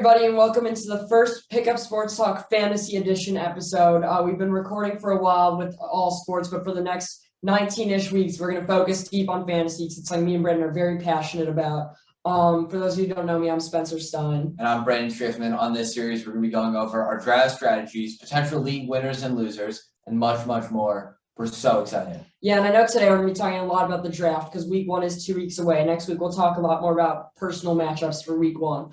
Everybody, and welcome into the first Pickup Sports Talk Fantasy Edition episode. We've been recording for a while with all sports, but for the next 19-ish weeks, we're going to focus deep on fantasy because it's something me and Brendan are very passionate about. For those of you who don't know me, I'm Spencer Stein. And I'm Brandon Strickman. On this series, we're going to be going over our draft strategies, potential league winners and losers, and much, much more. We're so excited. Yeah, and I know today we're going to be talking a lot about the draft because week one is 2 weeks away. Next week, we'll talk a lot more about personal matchups for week one.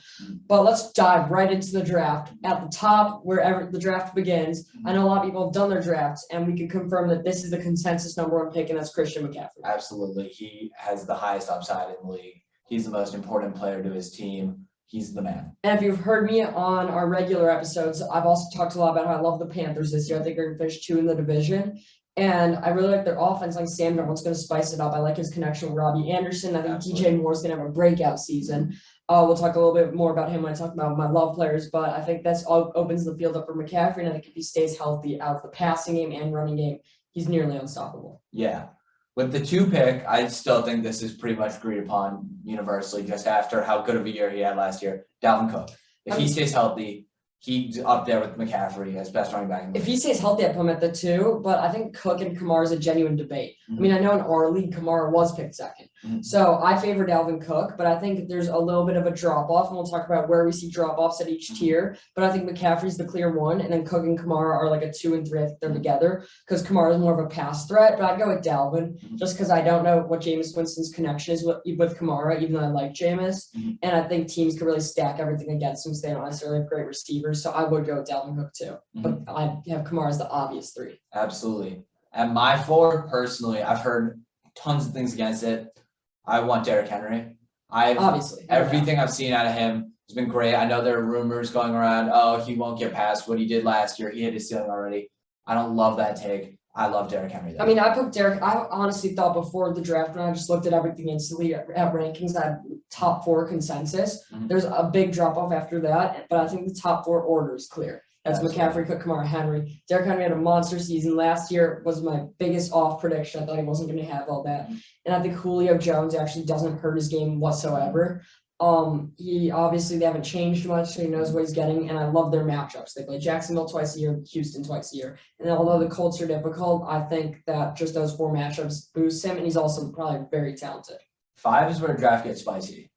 But let's dive right into the draft. At the top, wherever the draft begins, I know a lot of people have done their drafts, and we can confirm that this is the consensus number one pick, and that's Christian McCaffrey. Absolutely. He has the highest upside in the league. He's the most important player to his team. He's the man. And if you've heard me on our regular episodes, I've also talked a lot about how I love the Panthers this year. I think they're going to finish 2 in the division. And I really like their offense. Like Sam Darnold's going to spice it up. I like his connection with Robbie Anderson. I think Absolutely. DJ Moore's going to have a breakout season. We'll talk a little bit more about him when I talk about my love players. But I think that's all opens the field up for McCaffrey. And I think if he stays healthy out of the passing game and running game, he's nearly unstoppable. Yeah. With the 2 pick, I still think this is pretty much agreed upon universally just after how good of a year he had last year. Dalvin Cook. If he stays healthy, he's up there with McCaffrey as best running back. If he stays healthy, I'd put him at the 2, but I think Cook and Kamara is a genuine debate. I mean, I know in our league, Kamara was picked second. So I favor Dalvin Cook, but I think there's a little bit of a drop-off, and we'll talk about where we see drop-offs at each tier. But I think McCaffrey's the clear 1, and then Cook and Kamara are like a 2 and 3. I think they're together because Kamara is more of a pass threat, but I'd go with Dalvin just because I don't know what Jameis Winston's connection is with Kamara, even though I like Jameis. And I think teams could really stack everything against him because they don't necessarily have great receivers. So I would go with Dalvin Cook too. But I'd have Kamara as the obvious 3. Absolutely. At my 4, personally, I've heard tons of things against it. I want Derrick Henry. Everything I've seen out of him has been great. I know there are rumors going around, oh, he won't get past what he did last year. He hit his ceiling already. I don't love that take. I love Derrick Henry, though. I mean, I put Derrick. I honestly thought before the draft, when I just looked at everything instantly at rankings, I had top 4 consensus. There's a big drop-off after that, but I think the top 4 order is clear. That's McCaffrey, Cook, Kamara, Henry. Derrick Henry had a monster season. Last year was my biggest off prediction. I thought he wasn't going to have all that. And I think Julio Jones actually doesn't hurt his game whatsoever. They haven't changed much, so he knows what he's getting, and I love their matchups. They play Jacksonville twice a year, Houston twice a year. And although the Colts are difficult, I think that just those 4 matchups boost him, and he's also probably very talented. 5 is where the draft gets spicy.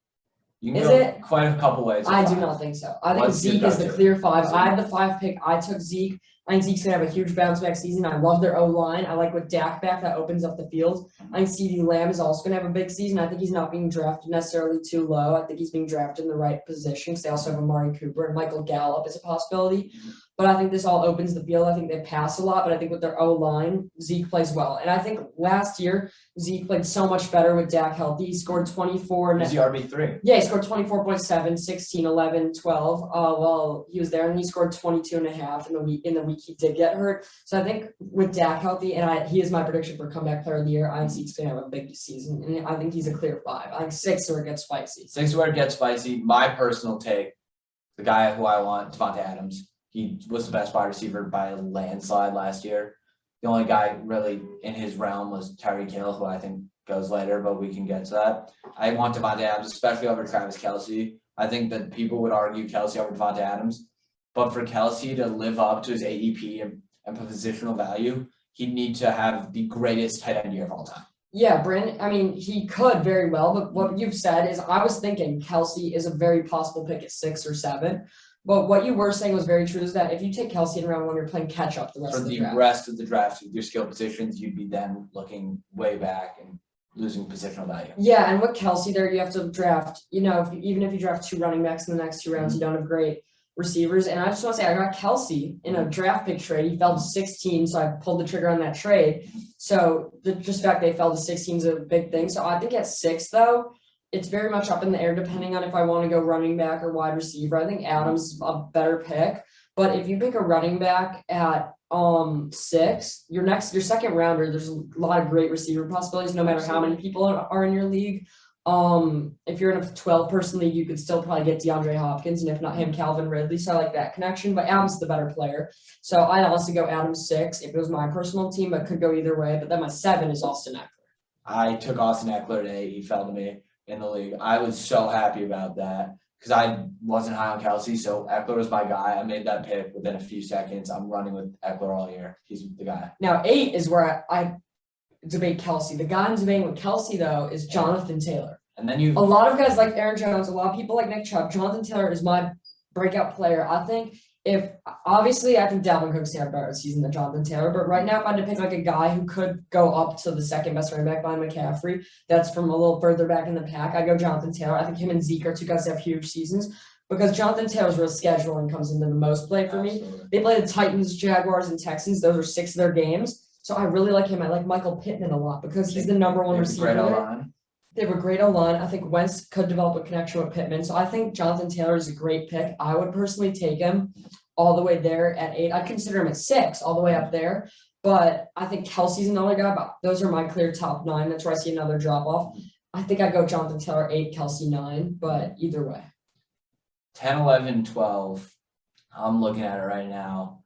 You can Is go it? quite a couple ways. I do not think so. I think Zeke is the clear 5. I had the 5 pick. I took Zeke. I think Zeke's going to have a huge bounce back season. I love their O-line. I like with Dak back, that opens up the field. I think CeeDee Lamb is also going to have a big season. I think he's not being drafted necessarily too low. I think he's being drafted in the right position because they also have Amari Cooper and Michael Gallup is a possibility. But I think this all opens the field. I think they pass a lot, but I think with their O-line, Zeke plays well. And I think last year, Zeke played so much better with Dak healthy. He scored 24. He's the RB3. Yeah, he scored 24.7, 16, 11, 12. Well, he was there, and he scored 22.5 in the week he did get hurt. So I think with Dak healthy, and he is my prediction for comeback player of the year, I think Zeke's going to have a big season, and I think he's a clear 5. I think 6 is where it gets spicy. 6 is where it gets spicy. My personal take, the guy who I want, Devontae Adams. He was the best wide receiver by a landslide last year. The only guy really in his realm was Tyreek Hill, who I think goes later, but we can get to that. I want Devontae Adams, especially over Travis Kelce. I think that people would argue Kelce over Devontae Adams. But for Kelce to live up to his ADP and positional value, he'd need to have the greatest tight end year of all time. Yeah, Bryn, I mean, he could very well, but what you've said is I was thinking Kelce is a very possible pick at 6 or 7. But what you were saying was very true is that if you take Kelce in round 1, you're playing catch up the rest of the draft. For the rest of the draft, with your skill positions, you'd be then looking way back and losing positional value. Yeah, and with Kelce there, you have to draft, even if you draft 2 running backs in the next 2 rounds, you don't have great receivers. And I just want to say, I got Kelce in a draft pick trade. He fell to 16, so I pulled the trigger on that trade. So just the fact they fell to 16 is a big thing. So I think at 6, though, it's very much up in the air depending on if I want to go running back or wide receiver. I think Adams is a better pick. But if you pick a running back at 6, your second rounder, there's a lot of great receiver possibilities no matter how many people are in your league. If you're in a 12-person league, you could still probably get DeAndre Hopkins, and if not him, Calvin Ridley. So I like that connection. But Adams is the better player. So I'd also go Adams 6 if it was my personal team, but could go either way. But then my 7 is Austin Eckler. I took Austin Eckler today. He fell to me in the league. I was so happy about that because I wasn't high on Kelsey, so Eckler was my guy. I made that pick within a few seconds. I'm running with Eckler all year. He's the guy. Now 8 is where I debate Kelsey. The guy I'm debating with Kelsey though is Jonathan Taylor. And then you A lot of guys like Aaron Jones, a lot of people like Nick Chubb. Jonathan Taylor is my breakout player. I think obviously I think Dalvin Cook's had a better season than Jonathan Taylor, but right now if I had to pick like a guy who could go up to the second best running back behind McCaffrey, that's from a little further back in the pack, I'd go Jonathan Taylor. I think him and Zeke are two guys that have huge seasons because Jonathan Taylor's real scheduling comes into the most play for me. Absolutely. They play the Titans, Jaguars, and Texans. Those are 6 of their games. So I really like him. I like Michael Pittman a lot because he's the number one They have a receiver. great there. O-line. They have a great O-line. I think Wentz could develop a connection with Pittman. So I think Jonathan Taylor is a great pick. I would personally take him all the way there at 8. I'd consider him at 6, all the way up there. But I think Kelsey's another guy. But those are my clear top 9. That's where I see another drop off. I think I'd go Jonathan Taylor 8, Kelsey 9. But either way. 10, 11, 12. I'm looking at it right now.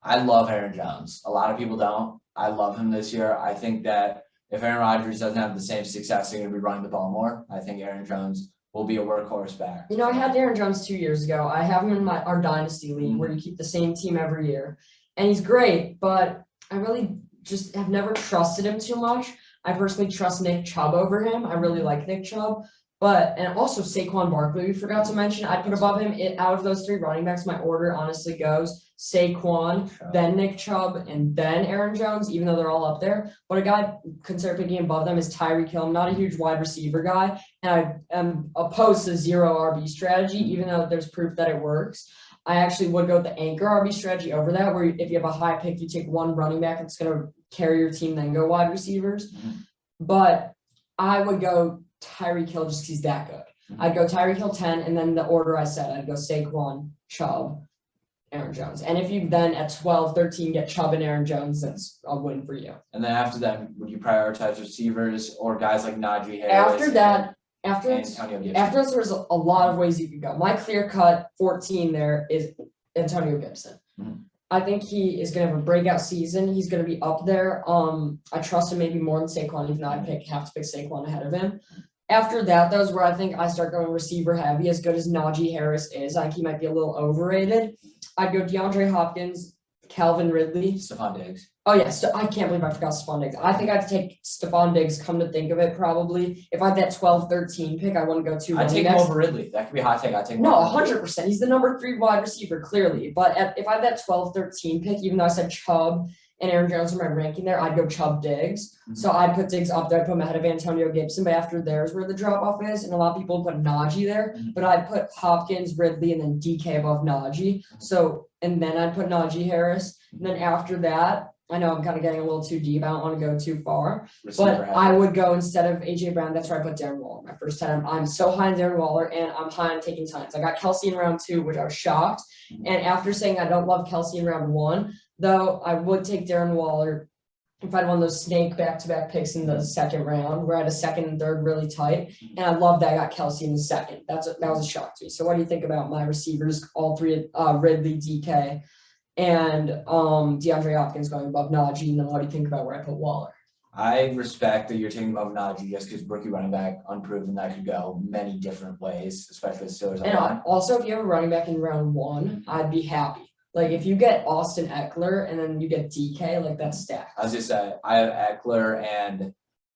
I love Aaron Jones. A lot of people don't. I love him this year. I think that if Aaron Rodgers doesn't have the same success, they're going to be running the ball more. I think Aaron Jones will be a workhorse back. You know, I had Aaron Jones 2 years ago. I have him in our dynasty league where you keep the same team every year. And he's great, but I really just have never trusted him too much. I personally trust Nick Chubb over him. I really like Nick Chubb. And also Saquon Barkley, we forgot to mention. I'd put above him. Out of those 3 running backs, my order honestly goes Saquon, then Nick Chubb, and then Aaron Jones, even though they're all up there. But a guy consider picking above them is Tyreek Hill. I'm not a huge wide receiver guy, and I am opposed to 0 RB strategy, even though there's proof that it works. I actually would go with the anchor RB strategy over that, where if you have a high pick, you take one running back that's going to carry your team, then go wide receivers. But I would go Tyreek Hill just because he's that good. I'd go Tyreek Hill 10, and then the order I said, I'd go Saquon, Chubb, Aaron Jones. And if you then at 12, 13 get Chubb and Aaron Jones, that's a win for you. And then after that, would you prioritize receivers or guys like Najee Harris? After that, and Antonio Gibson? after that, there's a lot of ways you could go. My clear cut 14 there is Antonio Gibson. I think he is going to have a breakout season. He's going to be up there. I trust him maybe more than Saquon, even though I have to pick Saquon ahead of him. After that, those where I think I start going receiver heavy, as good as Najee Harris is. I think he might be a little overrated. I'd go DeAndre Hopkins, Calvin Ridley. Stephon Diggs. Oh, yeah. So I can't believe I forgot Stephon Diggs. I think I'd take Stephon Diggs, come to think of it, probably. If I had that 12-13 pick, I wouldn't go too I'd take him over Ridley. That could be a hot take. I'd take him No, over Ridley. 100%. He's the number 3 wide receiver, clearly. But if I had that 12-13 pick, even though I said Chubb and Aaron Jones in my ranking there, I'd go Chubb Diggs. So I'd put Diggs up there, I'd put him ahead of Antonio Gibson, but after there's where the drop-off is, and a lot of people put Najee there, but I'd put Hopkins, Ridley, and then DK above Najee. So, and then I'd put Najee Harris. And then after that, I know I'm kind of getting a little too deep. I don't want to go too far. Receiver But heavy. I would go instead of A.J. Brown. That's where I put Darren Waller my first time. I'm so high on Darren Waller, and I'm high on taking times. I got Kelsey in round 2, which I was shocked. And after saying I don't love Kelsey in round 1, though, I would take Darren Waller if I had one of those snake back-to-back picks in the second round, where I had a second and third really tight. And I love that I got Kelsey in the second. That was a shock to me. So what do you think about my receivers, all 3, Ridley, DK, and DeAndre Hopkins going above Najee? And then what do you think about where I put Waller? I respect that you're taking above Najee just because rookie running back, unproven, that could go many different ways, especially with Steelers. And also, if you have a running back in round 1, I'd be happy. Like, if you get Austin Eckler and then you get DK, like, that's stacked. I was just saying, I have Eckler and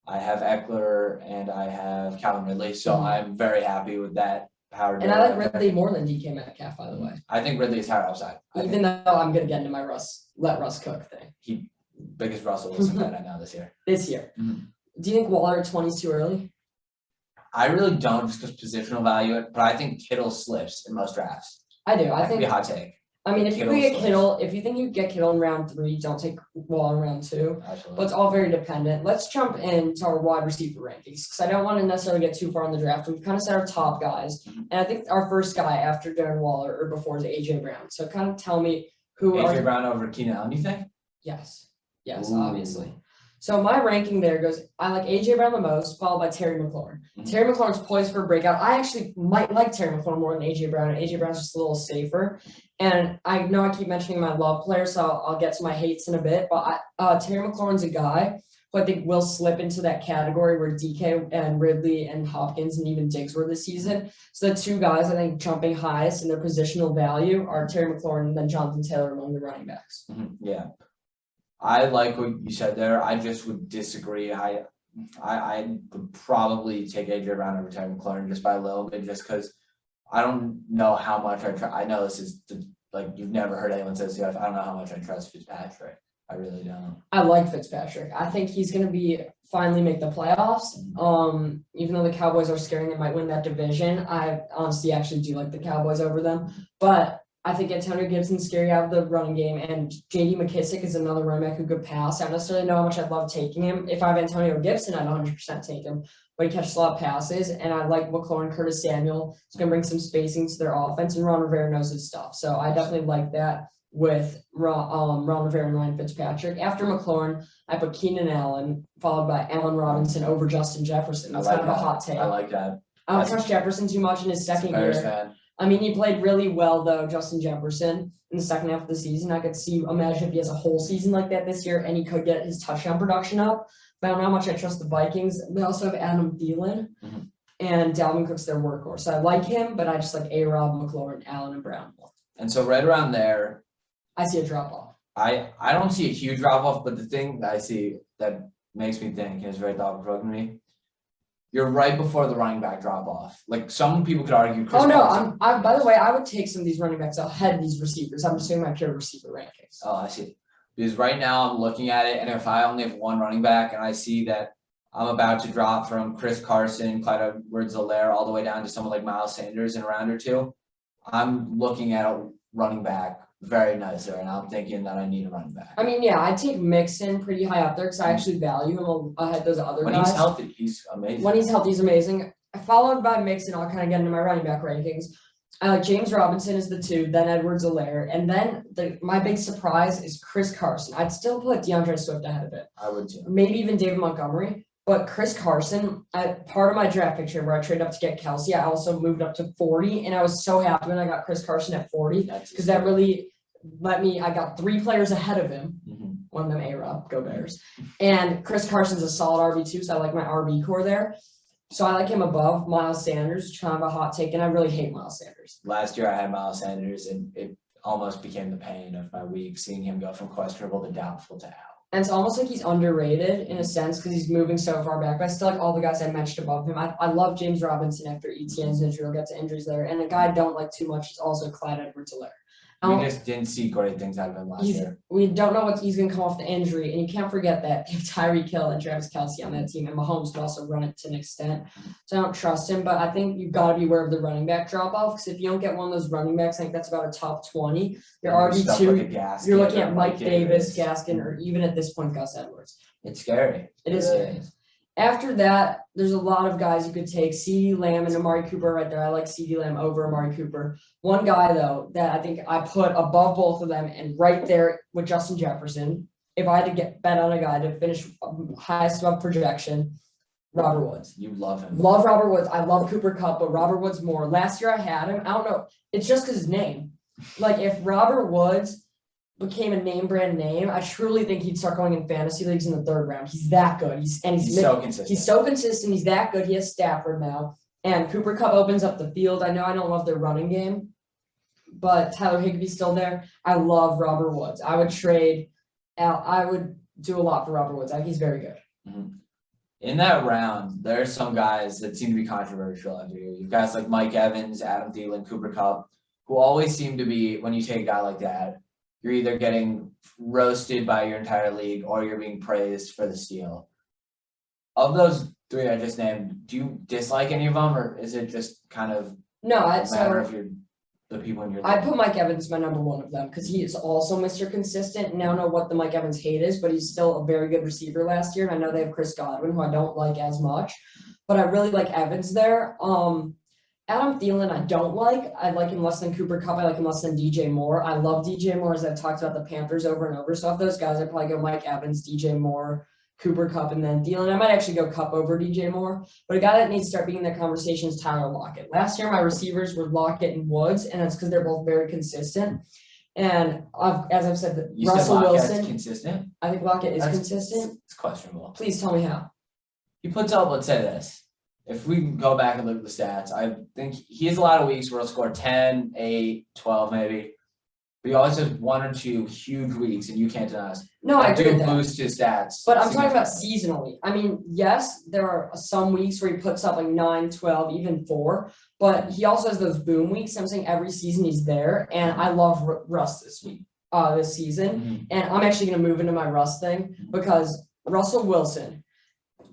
I have Calvin Ridley, so I'm very happy with that power. And I like Ridley more than DK Metcalf, by the way. I think Ridley is higher upside. Even though I'm going to get into my let Russ cook thing. Biggest Russell Wilson fan I know this year. This year. Mhm. Do you think Waller at 20 is too early? I really don't, just because positional value it, but I think Kittle slips in most drafts. I do. That could be a hot take. I mean, if you Kittle get slips. Kittle, if you think you get Kittle in round 3, don't take Waller in round 2. But Absolutely. it's all very dependent. Let's jump into our wide receiver rankings because I don't want to necessarily get too far in the draft. We've kind of set our top guys. Mhm. And I think our first guy after Darren Waller or before is A.J. Brown. So kind of tell me who AJ are – Brown over Keenan Allen, you think? Yes. Yes, Ooh. obviously. So my ranking there goes, I like A.J. Brown the most, followed by Terry McLaurin. Mhm. Terry McLaurin's poised for a breakout. I actually might like Terry McLaurin more than A.J. Brown. A.J. Brown's just a little safer. And I know I keep mentioning my love players, so I'll get to my hates in a bit. But Terry McLaurin's a guy who I think will slip into that category where DK and Ridley and Hopkins and even Diggs were this season. So the two guys I think jumping highest in their positional value are Terry McLaurin and then Jonathan Taylor among the running backs. Yeah. I like what you said there. I just would disagree. I would probably take AJ Brown over Terry McLaurin just by a little bit, just because I don't know how much I know this is like you've never heard anyone say this. I don't know how much I trust Fitzpatrick. I really don't. I like Fitzpatrick. I think he's going to finally make the playoffs. Even though the Cowboys are scaring, they might win that division. I honestly actually do like the Cowboys over them, but I think Antonio Gibson's scary out of the running game, and J.D. McKissick is another running back who could pass. I don't necessarily know how much I'd love taking him. If I have Antonio Gibson, I'd 100% take him, but he catches a lot of passes, and I like McLaurin, Curtis Samuel. It's going to bring some spacing to their offense, and Ron Rivera knows his stuff. So I definitely like that with Ron Rivera and Ryan Fitzpatrick. After McLaurin, I put Keenan Allen, followed by Allen Robinson over Justin Jefferson. That's kind of a hot take. I like that. I don't trust Jefferson too much in his second year. Fan. I mean, he played really well, though, Justin Jefferson, in the second half of the season. I could imagine if he has a whole season like that this year and he could get his touchdown production up. But I don't know how much I trust the Vikings. They also have Adam Thielen and Dalvin Cook's their workhorse. So I like him, but I just like A-Rob, McLaurin, Allen, and Brown. And so right around there, I see a drop-off. I don't see a huge drop-off, but the thing that I see that makes me think, and is very thought-provoking to me, you're right before the running back drop-off. Like, some people could argue Chris Carson. By the way, I would take some of these running backs ahead of these receivers. I'm just doing my pure receiver rankings. Oh, I see. Because right now I'm looking at it, and if I only have one running back and I see that I'm about to drop from Chris Carson, Clyde Edwards-Helaire, all the way down to someone like Miles Sanders in a round or two, I'm looking at a running back very nice there, and I'm thinking that I need a running back. I mean, yeah, I'd take Mixon pretty high up there because I actually value him ahead those other guys. When he's healthy, he's amazing. When he's healthy, he's amazing. Followed by Mixon, I'll kind of get into my running back rankings. I like James Robinson is the 2, then Edwards-Helaire, and then my big surprise is Chris Carson. I'd still put DeAndre Swift ahead of it. I would too. Maybe even David Montgomery. But Chris Carson, part of my draft picture where I traded up to get Kelsey, I also moved up to 40, and I was so happy when I got Chris Carson at 40 because that really I got 3 players ahead of him. One of them A-Rob, go Bears. And Chris Carson's a solid RB2, so I like my RB core there. So I like him above Miles Sanders, which kind of a hot take, and I really hate Miles Sanders. Last year I had Miles Sanders, and it almost became the pain of my week, seeing him go from questionable to doubtful to out. And it's almost like he's underrated in a sense because he's moving so far back. But I still like all the guys I mentioned above him. I love James Robinson after Etienne's injury. We'll get to injuries there. And a guy I don't like too much is also Clyde Edwards-Helaire. We just didn't see great things out of him last year. We don't know what he's going to come off the injury, and you can't forget that if Tyreek Hill and Travis Kelce on that team, and Mahomes can also run it to an extent. So I don't trust him, but I think you've got to be aware of the running back drop-off because if you don't get one of those running backs, I think that's about a top 20. Your RB2, you're looking at Mike Davis, Gaskin, or even at this point, Gus Edwards. It's scary. It is scary. After that, there's a lot of guys you could take. CeeDee Lamb and Amari Cooper right there. I like CeeDee Lamb over Amari Cooper. One guy, though, that I think I put above both of them and right there with Justin Jefferson, if I had to bet on a guy to finish highest above projection, Robert Woods. You love him. Love Robert Woods. I love Cooper Kupp, but Robert Woods more. Last year I had him. I don't know. It's just because his name. Like, if Robert Woods became a name brand name, I truly think he'd start going in fantasy leagues in the 3rd round. He's that good. He's so consistent. He's so consistent. He's that good. He has Stafford now. And Cooper Kupp opens up the field. I know I don't love their running game, but Tyler Higbee's still there. I love Robert Woods. I would trade out. I would do a lot for Robert Woods. I think he's very good. In that round, there are some guys that seem to be controversial after you. You've guys like Mike Evans, Adam Thielen, Cooper Kupp, who always seem to be, when you take a guy like that, you're either getting roasted by your entire league or you're being praised for the steal. Of those 3 I just named, do you dislike any of them, or is it just kind of matter if you're the people in your league? I put Mike Evans my number 1 of them because he is also Mr. Consistent. And I don't know what the Mike Evans hate is, but he's still a very good receiver last year. And I know they have Chris Godwin, who I don't like as much, but I really like Evans there. Adam Thielen, I don't like. I like him less than Cooper Kupp. I like him less than DJ Moore. I love DJ Moore, as I've talked about the Panthers over and over. So of those guys, I'd probably go Mike Evans, DJ Moore, Cooper Kupp, and then Thielen. I might actually go Kupp over DJ Moore. But a guy that needs to start being in the conversation is Tyler Lockett. Last year, my receivers were Lockett and Woods, and that's because they're both very consistent. And as I've said, You said Russell Lockett's Wilson, consistent? I think Lockett is That's- consistent. It's questionable. Please tell me how. He puts up, let's say this. If we can go back and look at the stats, I think he has a lot of weeks where he'll score 10, 8, 12 maybe. But he always has 1 or 2 huge weeks, and you can't deny us. No, I agree do with that. boost his stats. But I'm talking about significantly. seasonally. I mean, yes, there are some weeks where he puts up like 9, 12, even 4, but he also has those boom weeks. I'm saying every season he's there, and I love Russ this season. Mhm. And I'm actually going to move into my Russ thing because Russell Wilson,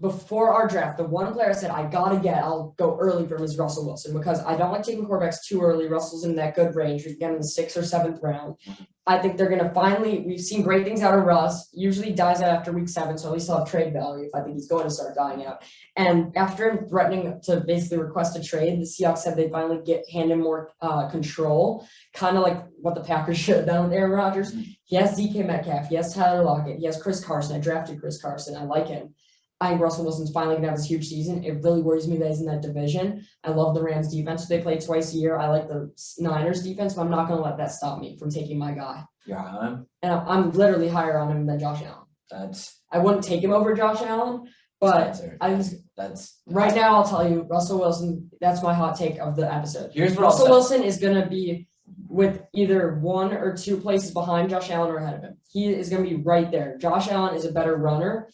before our draft, the one player I said I'll go early for him is Russell Wilson because I don't like taking quarterbacks too early. Russell's in that good range. We get in the 6th or 7th round. I think they're going to we've seen great things out of Russ. Usually dies out after week 7, so at least he'll have trade value if I think he's going to start dying out. And after him threatening to basically request a trade, the Seahawks said they finally hand him more control, kind of like what the Packers should have done with Aaron Rodgers. He has DK Metcalf. He has Tyler Lockett. He has Chris Carson. I drafted Chris Carson. I like him. I think Russell Wilson's finally going to have this huge season. It really worries me that he's in that division. I love the Rams defense. They play twice a year. I like the Niners defense, but I'm not going to let that stop me from taking my guy. You're high on him? And I'm literally higher on him than Josh Allen. I wouldn't take him over Josh Allen, but right now I'll tell you, Russell Wilson, that's my hot take of the episode. Here's what Russell Wilson is going to be with either 1 or 2 places behind Josh Allen or ahead of him. He is going to be right there. Josh Allen is a better runner.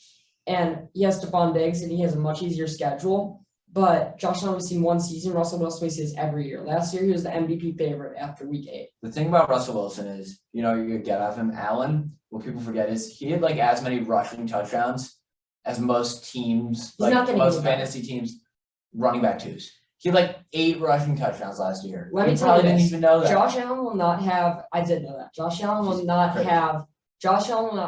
And he has Stephon Diggs, and he has a much easier schedule. But Josh Allen, we've seen one season. Russell Wilson, we see this every year. Last year, he was the MVP favorite after week 8. The thing about Russell Wilson is, you're going to get out of him. Allen, what people forget is he had like as many rushing touchdowns as most teams, most fantasy teams, running back 2s. He had like 8 rushing touchdowns last year. Let me tell you this. Even know that. Josh Allen will not have. I did know that. Josh Allen will not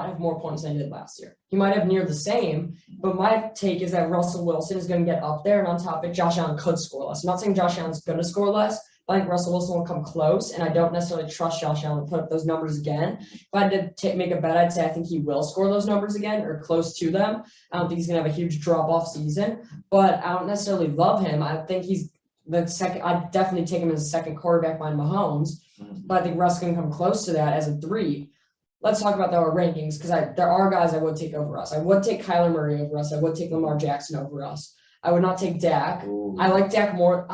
have more points than he did last year. He might have near the same, but my take is that Russell Wilson is going to get up there, and on top of it, Josh Allen could score less. I'm not saying Josh Allen's going to score less, but I think Russell Wilson will come close, and I don't necessarily trust Josh Allen to put up those numbers again. If I had to make a bet, I'd say I think he will score those numbers again or close to them. I don't think he's going to have a huge drop-off season, but I don't necessarily love him. I think he's the second. I'd definitely take him as a second quarterback behind Mahomes, but I think Russ is going to come close to that as a 3. Let's talk about our rankings because there are guys I would take over us. I would take Kyler Murray over us. I would take Lamar Jackson over us. I would not take Dak. Ooh. I like Dak more.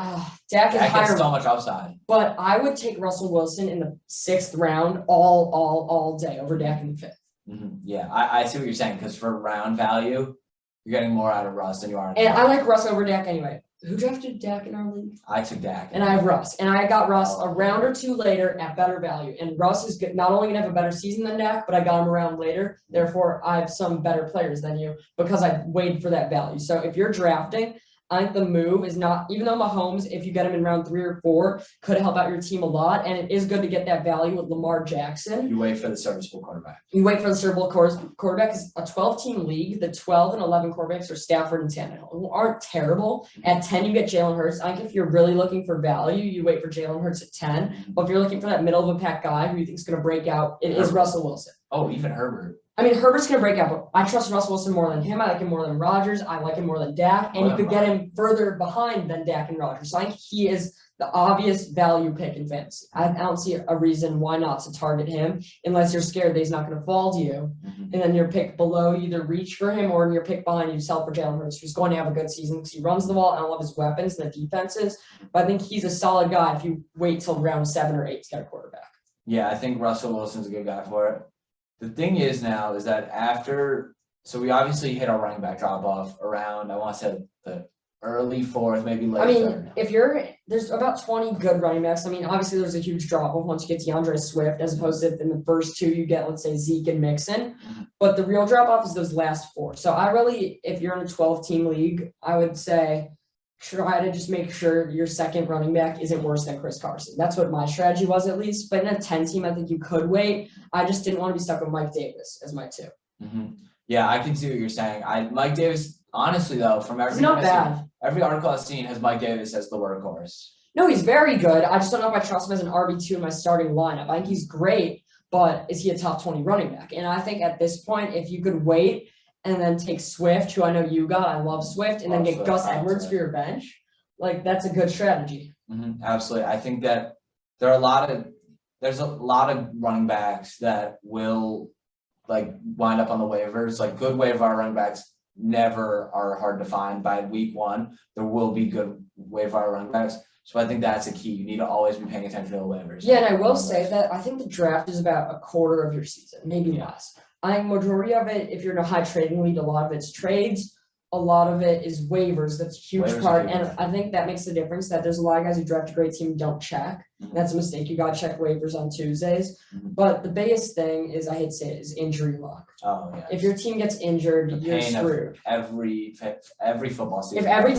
Dak is higher. Gets so much upside. But I would take Russell Wilson in the 6th round all day over Dak in the 5th. Mm-hmm. Yeah, I see what you're saying because for round value, you're getting more out of Russ than you are. And I like Russ over Dak anyway. Who drafted Dak in our league? I took Dak. And I have Russ. And I got Russ a round or 2 later at better value. And Russ is good, not only going to have a better season than Dak, but I got him a round later. Therefore, I have some better players than you because I waited for that value. So if you're drafting, I think the move is not, even though Mahomes, if you get him in round 3 or 4, could help out your team a lot. And it is good to get that value with Lamar Jackson. You wait for the serviceable quarterback. You wait for the serviceable quarterback. It's a 12-team league. The 12 and 11 quarterbacks are Stafford and Tannehill, who aren't terrible. At 10, you get Jalen Hurts. I think if you're really looking for value, you wait for Jalen Hurts at 10. But if you're looking for that middle of a pack guy who you think is going to break out, it is Russell Wilson. Oh, even Herbert. I mean, Herbert's going to break out, but I trust Russell Wilson more than him. I like him more than Rodgers. I like him more than Dak. And you could get him further behind than Dak and Rodgers. So I think he is the obvious value pick in fantasy. I don't see a reason why not to target him unless you're scared that he's not going to fall to you. Mm-hmm. And then your pick below, you either reach for him or in your pick behind, you sell for Jalen Hurts, who's going to have a good season because he runs the ball. I love his weapons and the defenses. But I think he's a solid guy if you wait till round 7 or 8 to get a quarterback. Yeah, I think Russell Wilson's a good guy for it. The thing is now is that so we obviously hit our running back drop off around, I want to say the early 4th, maybe late. I mean, there's about 20 good running backs. I mean, obviously there's a huge drop off once you get DeAndre Swift, as opposed to in the first 2 you get, let's say, Zeke and Mixon. Mm-hmm. But the real drop off is those last 4. So if you're in a 12-team league, I would say try to just make sure your second running back isn't worse than Chris Carson. That's what my strategy was, at least. But in a 10-team, I think you could wait. I just didn't want to be stuck with Mike Davis as my 2. Mm-hmm. Yeah, I can see what you're saying. Mike Davis, honestly, though, from every article I've seen has Mike Davis as the workhorse. No, he's very good. I just don't know if I trust him as an RB2 in my starting lineup. I think he's great, but is he a top 20 running back? And I think at this point, if you could wait and then take Swift, who I know you got. I love Swift. And then get Gus Edwards for your bench. Like, that's a good strategy. Mm-hmm, absolutely. I think that there are a lot of there's a lot of running backs that will like wind up on the waivers. Like good waiver running backs never are hard to find. By week 1, there will be good waiver running backs. So I think that's a key. You need to always be paying attention to the waivers. Yeah, and I will say that I think the draft is about a quarter of your season, maybe less. I think majority of it, if you're in a high trading league, a lot of it's trades. A lot of it is waivers. That's a huge Waivers are part. huge. And I think that makes the difference that there's a lot of guys who draft a great team and don't check. Mhm. That's a mistake. You gotta check waivers on Tuesdays. Mhm. But the biggest thing is, I hate to say it, is injury luck. Oh yeah. If your team gets injured, The you're pain of screwed. every football season. If every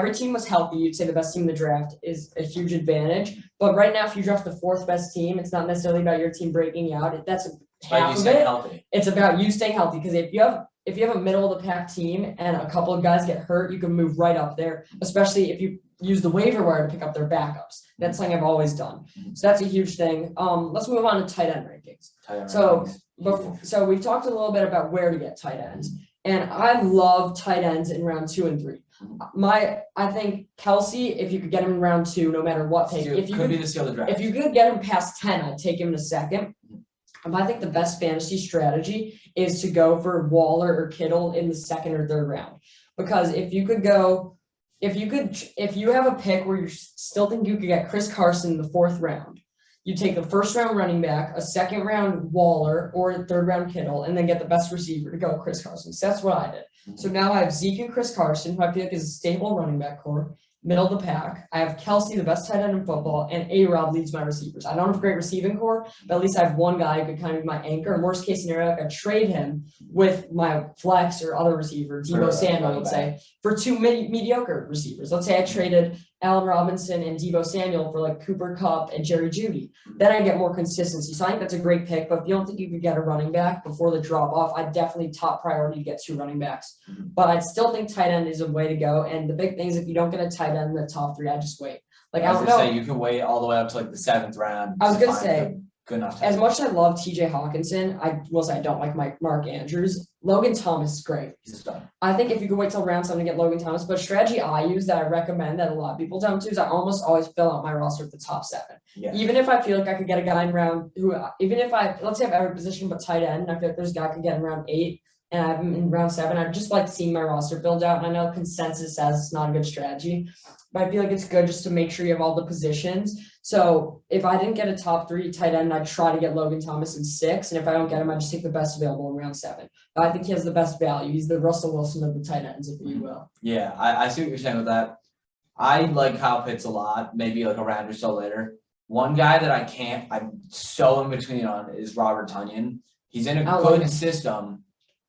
year. team was healthy, you'd say the best team in the draft is a huge advantage. But right now, if you draft the 4th best team, it's not necessarily about your team breaking out. That's Like half you of stay it. healthy. It's about you staying healthy, because if you have a middle of the pack team and a couple of guys get hurt, you can move right up there, especially if you use the waiver wire to pick up their backups. That's something I've always done. So that's a huge thing. Let's move on to tight end rankings. Tight end So, rankings. So we've talked a little bit about where to get tight ends, and I love tight ends in round 2 and 3. I think Kelsey, if you could get him in round 2, no matter what pick, if you could be could, the steal of the draft. if you could get him past 10, I'd take him in a second. But I think the best fantasy strategy is to go for Waller or Kittle in the 2nd or 3rd round. Because if you have a pick where you still think you could get Chris Carson in the 4th round, you take the 1st round running back, a 2nd round Waller, or a 3rd round Kittle, and then get the best receiver to go Chris Carson. So that's what I did. So now I have Zeke and Chris Carson, who I feel like is a stable running back core, middle of the pack. I have Kelsey, the best tight end in football, and A-Rob leads my receivers. I don't have a great receiving core, but at least I have one guy who could kind of be my anchor. And worst case scenario, I could trade him with my flex or other receiver, Deebo Samuel, let's say, for 2 mediocre receivers. Let's say I traded Allen Robinson and Deebo Samuel for like Cooper Kupp and Jerry Jeudy. Then I get more consistency. So I think that's a great pick. But if you don't think you could get a running back before the drop off, I'd definitely top priority to get 2 running backs. But I still think tight end is a way to go. And the big thing is, if you don't get a tight end in the top 3, I just wait. Like I don't know. Say you can wait all the way up to like the 7th round. I was gonna find say, good enough. as much as I love TJ Hawkinson, I will say I don't like Mark Andrews. Logan Thomas is great. He's a stud. I think if you could wait till round 7 to get Logan Thomas, but strategy I use that I recommend that a lot of people don't do is I almost always fill out my roster at the top 7. Yeah. Even if I feel like I could get a guy in round even if let's say I have every position but tight end, and I feel like there's a guy I could get in round 8 and I have him in round 7, I just like seeing my roster build out. And I know consensus says it's not a good strategy, but I feel like it's good just to make sure you have all the positions. So if I didn't get a top 3 tight end, I'd try to get Logan Thomas in 6. And if I don't get him, I just take the best available in round 7. But I think he has the best value. He's the Russell Wilson of the tight ends, if you will. Yeah, I see what you're saying with that. I like Kyle Pitts a lot, maybe like a round or so later. One guy that I'm so in between on is Robert Tonyan. He's in a I like good him. system,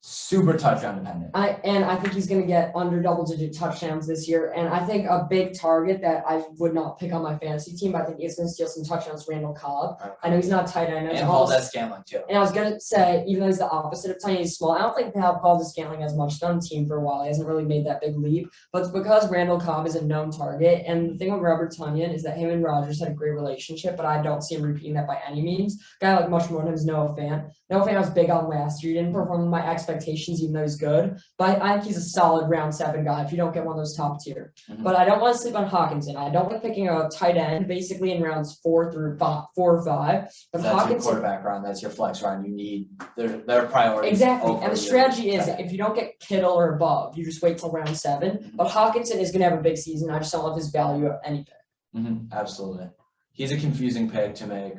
super touchdown dependent. I think he's going to get under double-digit touchdowns this year. And I think a big target that I would not pick on my fantasy team, I think he's going to steal some touchdowns, Randall Cobb. I know he's not tight end. And Valdez Scantling too. And I was going to say, even though he's the opposite of Tiny, he's small. I don't think Valdez Scantling has much done team for a while. He hasn't really made that big leap. But it's because Randall Cobb is a known target. And the thing with Robert Tonyan is that him and Rodgers had a great relationship, but I don't see him repeating that by any means. A guy like much more than him is Noah Fant. Noah Fant was big on last year. He didn't perform to my expectations, even though he's good. But I think he's a solid round 7 guy if you don't get one of those top tier. Mhm. But I don't want to sleep on Hawkinson. I don't like picking a tight end basically in rounds 4 or 5. But That's your Hawkinson, quarterback round. That's your flex round. You need their priorities. exactly. over And the your strategy is tight end. if you don't get Kittle or above, you just wait till round 7. But Hawkinson is going to have a big season. I just don't love his value at any pick. Absolutely. He's a confusing pick to make.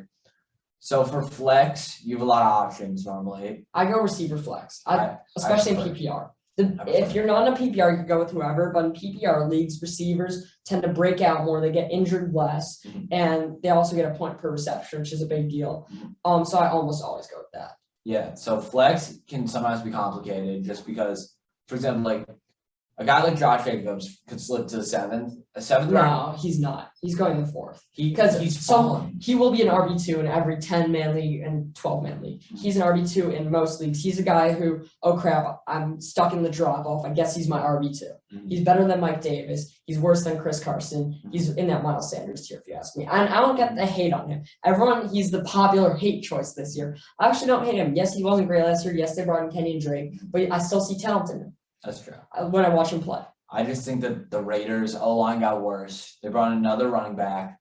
So for flex, you have a lot of options normally. I go receiver flex, I especially in prefer- PPR. prefer- If you're not in a PPR, you can go with whoever. But in PPR leagues, receivers tend to break out more. They get injured less, Mhm. and they also get a point per reception, which is a big deal. So I almost always go with that. Yeah. So flex can sometimes be complicated just because, for example, like a guy like Josh Jacobs could slip to the 7th. A 7th round. No, he's not. He's going the 4th. Because He will be an RB2 in every 10-man league and 12-man league. He's an RB2 in most leagues. He's a guy who, oh crap, I'm stuck in the drop off. I guess he's my RB2. Mhm. He's better than Mike Davis. He's worse than Chris Carson. He's in that Miles Sanders tier, if you ask me. And I don't get the hate on him. He's the popular hate choice this year. I actually don't hate him. Yes, he wasn't great last year. Yes, they brought in Kenyon Drake, but I still see talent in him That's true. when I watch him play. I just think that the Raiders O-line got worse. They brought in another running back.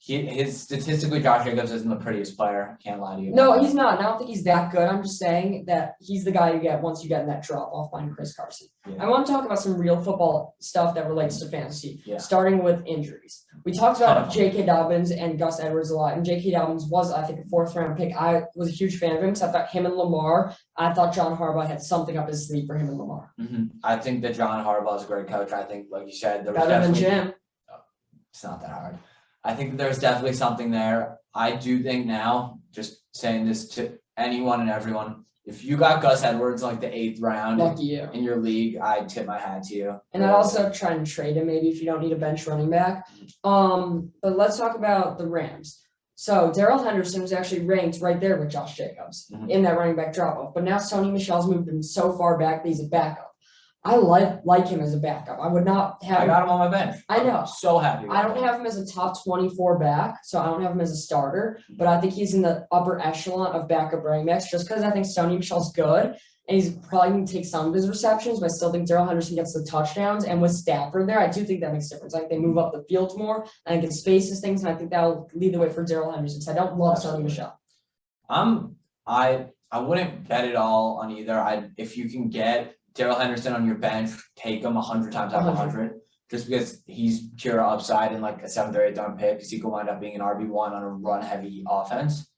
his statistically, Josh Jacobs isn't the prettiest player. Can't lie to you. No, he's not. And I don't think he's that good. I'm just saying that he's the guy you get once you get in that drop off behind Chris Carson. Yeah. I want to talk about some real football stuff that relates to fantasy, Yeah. starting with injuries. We talked about J.K. Dobbins and Gus Edwards a lot, and J.K. Dobbins was, I think, a 4th-round pick. I was a huge fan of him because I thought him and Lamar, I thought John Harbaugh had something up his sleeve for him and Lamar. I think that John Harbaugh is a great coach. I think, like you said, there was Better than definitely Jim. it's not that hard. I think that there's definitely something there. I do think now, just saying this to anyone and everyone, if you got Gus Edwards like the 8th round Lucky you. in your league, I'd tip my hat to you. And I'd also try and trade him maybe if you don't need a bench running back. But let's talk about the Rams. So Darrell Henderson was actually ranked right there with Josh Jacobs in that running back drop-off. But now Sony Michel's moved him so far back that he's a backup. I like him as a backup. I would not have I got him on my bench. I know. I'm so happy. I don't have him as a top 24 back, so I don't have him as a starter, but I think he's in the upper echelon of backup running backs just because I think Sony Michel's good, and he's probably going to take some of his receptions, but I still think Darrell Henderson gets the touchdowns, and with Stafford there, I do think that makes a difference. I think they move up the field more, and I think it spaces things, and I think that'll lead the way for Darrell Henderson, so I don't love Sony Michel. I wouldn't bet it all on either. If you can get Darrell Henderson on your bench, take him 100 times out of 100, just because he's pure upside in like a 7th or 8th round pick, because he could wind up being an RB1 on a run heavy offense.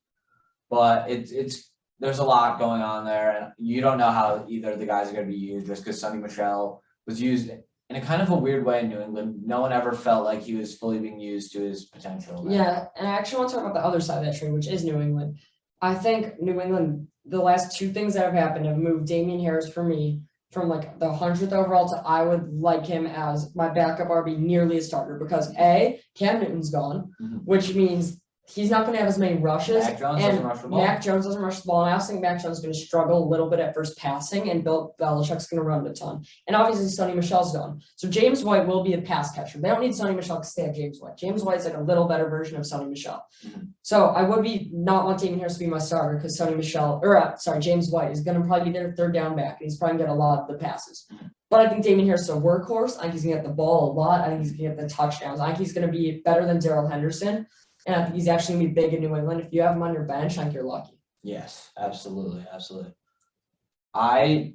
But it's there's a lot going on there, and you don't know how either of the guys are going to be used, just because Sony Michel was used in a kind of a weird way in New England. No one ever felt like he was fully being used to his potential. Yeah, and I actually want to talk about the other side of that tree, which is New England. I think New England, the last 2 things that have happened have moved Damian Harris for me from like the 100th overall to I would like him as my backup RB, nearly a starter, because A, Cam Newton's gone, which means he's not going to have as many rushes. Mac Jones doesn't rush the ball. Mac Jones doesn't rush the ball. And I also think Mac Jones is going to struggle a little bit at first passing, and Bill Belichick's going to run it a ton. And obviously, Sony Michel's gone. So James White will be a pass catcher. They don't need Sony Michel because they have James White. James White's like a little better version of Sony Michel. So I would not want Damian Harris to be my starter because James White is going to probably be their 3rd down back, and he's probably going to get a lot of the passes. But I think Damian Harris is a workhorse. I think he's going to get the ball a lot. I think he's going to get the touchdowns. I think he's going to be better than Darrell Henderson. And I think he's actually going to be big in New England. If you have him on your bench, I think you're lucky. Yes, absolutely. I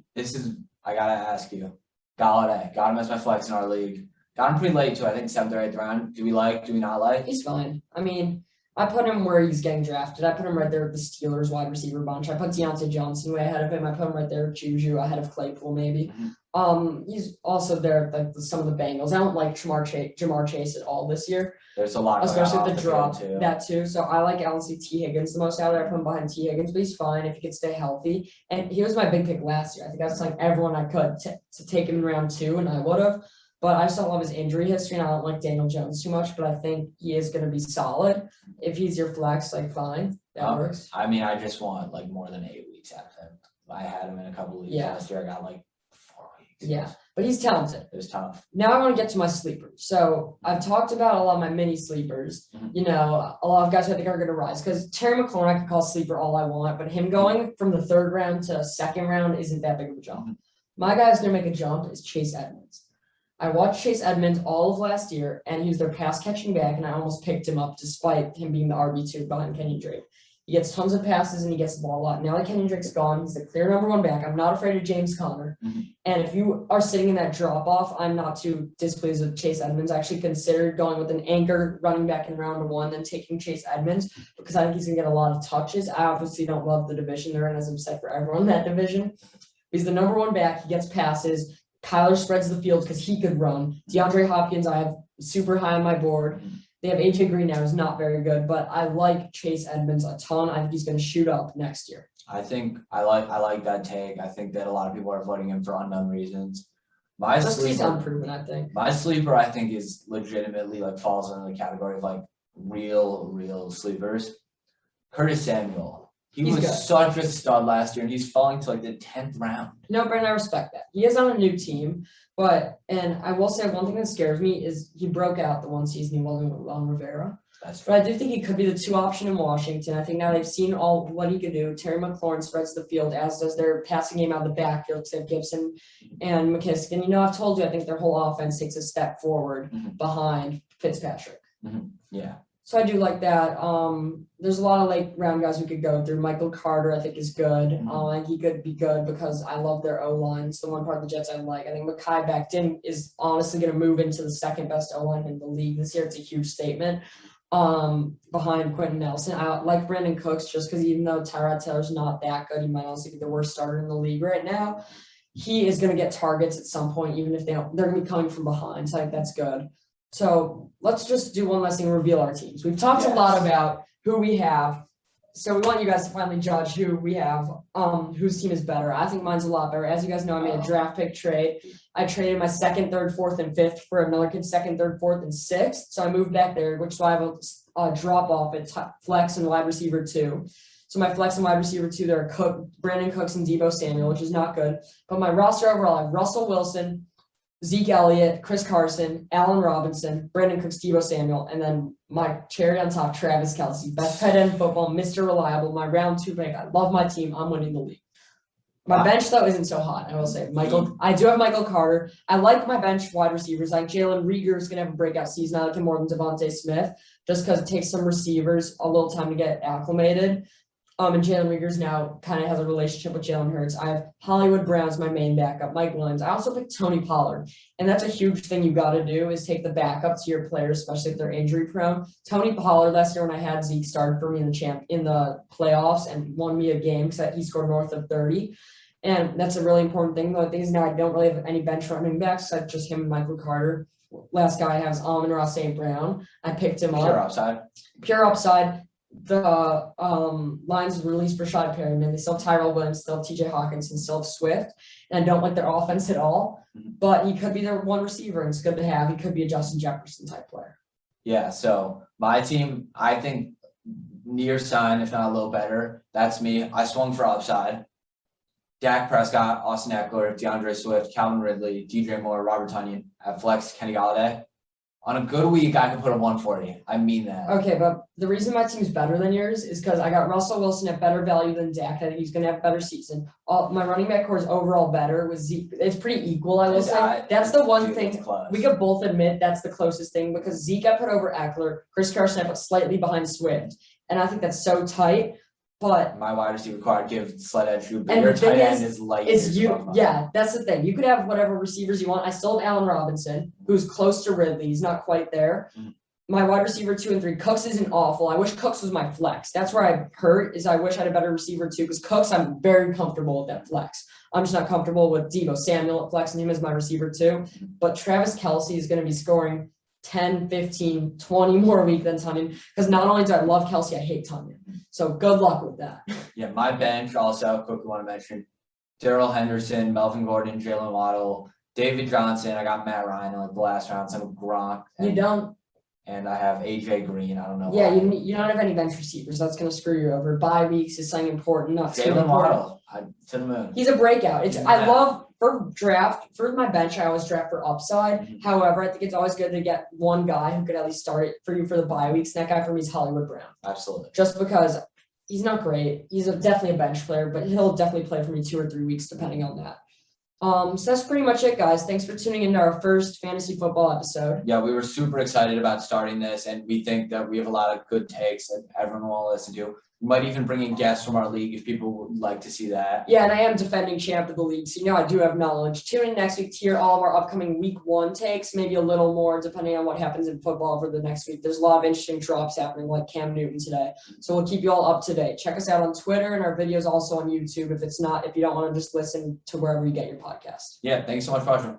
gotta ask you, Galladay, got him as my flex in our league. Got him pretty late too. I think 7th or 8th round. Do we not like? He's fine. I mean, I put him where he's getting drafted. I put him right there with the Steelers wide receiver bunch. I put Deontay Johnson way ahead of him. I put him right there with Juju ahead of Claypool maybe. He's also there like some of the Bengals. I don't like Jamar Chase at all this year. There's a lot, especially with the drop too. That too. So I like honestly T Higgins the most out there. I put him behind T Higgins, but he's fine if he could stay healthy. And he was my big pick last year. I think I was telling everyone I could to take him in round 2, and I would have. But I just don't love his injury history, and I don't like Daniel Jones too much. But I think he is going to be solid. If he's your flex, like fine, that works. I mean, I just want like more than 8 weeks out of him. I had him in a couple leagues last year. I got like 4 weeks. Yeah, but he's talented. It was tough. Now I want to get to my sleepers. So I've talked about a lot of my mini sleepers. You know, a lot of guys who I think are going to rise. Because Terry McLaurin I can call sleeper all I want, but him going from the 3rd round to 2nd round isn't that big of a jump. My guy who's going to make a jump is Chase Edmonds. I watched Chase Edmonds all of last year, and he was their pass-catching back, and I almost picked him up despite him being the RB2 behind Kenyon Drake. He gets tons of passes, and he gets the ball a lot. Now that Kenyon Drake's gone, he's the clear number 1 back. I'm not afraid of James Conner. And if you are sitting in that drop-off, I'm not too displeased with Chase Edmonds. I actually considered going with an anchor running back in round 1, then taking Chase Edmonds, because I think he's going to get a lot of touches. I obviously don't love the division they're in, as I'm said for everyone in that division. He's the number 1 back. He gets passes. Kyler spreads the field because he could run. DeAndre Hopkins, I have super high on my board. They have AJ Green now, who's not very good, but I like Chase Edmonds a ton. I think he's going to shoot up next year. I think I like that take. I think that a lot of people are voting him for unknown reasons. He's unproven, I think. My sleeper, I think, is legitimately like falls into the category of like real sleepers. Curtis Samuel. He's was such a stud last year, and he's falling to like the 10th round. No, Brandon, I respect that. He is on a new team, and I will say one thing that scares me is he broke out the one season he wasn't with Ron Rivera. But I do think he could be the 2 option in Washington. I think now they've seen all what he could do. Terry McLaurin spreads the field, as does their passing game out of the backfield. They have Gibson and McKissick. And I've told you, I think their whole offense takes a step forward behind Fitzpatrick. Yeah. So I do like that. There's a lot of late round guys we could go through. Michael Carter, I think, is good. I think he could be good because I love their O-line. It's the one part of the Jets I like. I think Mekhi Becton is honestly going to move into the second best O-line in the league this year. It's a huge statement. Behind Quentin Nelson. I like Brandon Cooks just because even though Tyrod Taylor's not that good, he might also be the worst starter in the league right now. He is going to get targets at some point, even if they're going to be coming from behind. So I think that's good. So let's just do one last thing and reveal our teams. We've talked a lot about who we have. So we want you guys to finally judge who we have, whose team is better. I think mine's a lot better. As you guys know, I made a draft pick trade. I traded my 2nd, 3rd, 4th, and 5th for another kid's 2nd, 3rd, 4th, and 6th. So I moved back there, which so I have a drop off at flex and wide receiver 2. So my flex and wide receiver 2, there are Brandon Cooks and Deebo Samuel, which is not good. But my roster overall, I have Russell Wilson, Zeke Elliott, Chris Carson, Allen Robinson, Brandon Cooks, Deebo Samuel, and then my cherry on top, Travis Kelce. Best tight end in football, Mr. Reliable, my round 2 pick. I love my team. I'm winning the league. My bench, though, isn't so hot, I will say. I do have Michael Carter. I like my bench wide receivers. Like Jalen Reagor is going to have a breakout season. I like him more than Devontae Smith just because it takes some receivers a little time to get acclimated. And Jalen Reagor now kind of has a relationship with Jalen Hurts. I have Hollywood Brown's my main backup, Mike Williams. I also picked Tony Pollard. And that's a huge thing you got to do is take the backup to your players, especially if they're injury prone. Tony Pollard last year when I had Zeke started for me in the playoffs and won me a game because he scored north of 30. And that's a really important thing. The thing is now I don't really have any bench running backs except just him and Michael Carter. Last guy I have is Amon-Ra St. Brown. I picked him up. Pure upside. The Lions released Rashad Perryman. They still have Tyrell Williams, still have TJ Hawkinson, still have Swift. And I don't like their offense at all. But he could be their one receiver, and it's good to have. He could be a Justin Jefferson type player. Yeah, so my team, I think near sign, if not a little better. That's me. I swung for upside. Dak Prescott, Austin Eckler, DeAndre Swift, Calvin Ridley, DJ Moore, Robert Tonyan. At flex, Kenny Golladay. On a good week, I could put a 140. I mean that. Okay, but the reason my team's better than yours is because I got Russell Wilson at better value than Dak. I think he's going to have a better season. My running back core is overall better with Zeke. It's pretty equal, I will say. That's the one thing we could both admit that's the closest thing because Zeke I put over Eckler, Chris Carson I put slightly behind Swift, and I think that's so tight. But my wide receiver core I'd give slight edge to, but your tight end is light. Yeah, that's the thing. You could have whatever receivers you want. I still have Allen Robinson, who's close to Ridley. He's not quite there. My wide receiver 2 and 3, Cooks isn't awful. I wish Cooks was my flex. That's where I hurt is I wish I had a better receiver 2 because Cooks, I'm very comfortable with that flex. I'm just not comfortable with Deebo Samuel at flex and him as my receiver 2. But Travis Kelce is going to be scoring 10, 15, 20 more a week than Tonyan because not only do I love Kelce, I hate Tonyan. So good luck with that. Yeah, my bench also, quickly want to mention, Darrell Henderson, Melvin Gordon, Jalen Waddle, David Johnson. I got Matt Ryan in like the last round. Some Gronk. You don't. And I have AJ Green. I don't know. Yeah, you don't have any bench receivers. That's going to screw you over. Bye weeks is something important. Not Jalen Waddle. To the moon. He's a breakout. I love for my bench. I always draft for upside. However, I think it's always good to get one guy who could at least start it for you for the bye weeks. And that guy for me is Hollywood Brown. Absolutely. Just because he's not great. He's definitely a bench player, but he'll definitely play for me 2 or 3 weeks depending on that. So that's pretty much it, guys. Thanks for tuning into our first fantasy football episode. Yeah, we were super excited about starting this, and we think that we have a lot of good takes that everyone will listen to. We might even bring in guests from our league if people would like to see that. Yeah, and I am defending champ of the league, so I do have knowledge. Tune in next week to hear all of our upcoming week 1 takes, maybe a little more depending on what happens in football for the next week. There's a lot of interesting drops happening like Cam Newton today. So we'll keep you all up to date. Check us out on Twitter and our videos also on YouTube if you don't want to just listen to wherever you get your podcast. Yeah, thanks so much for watching.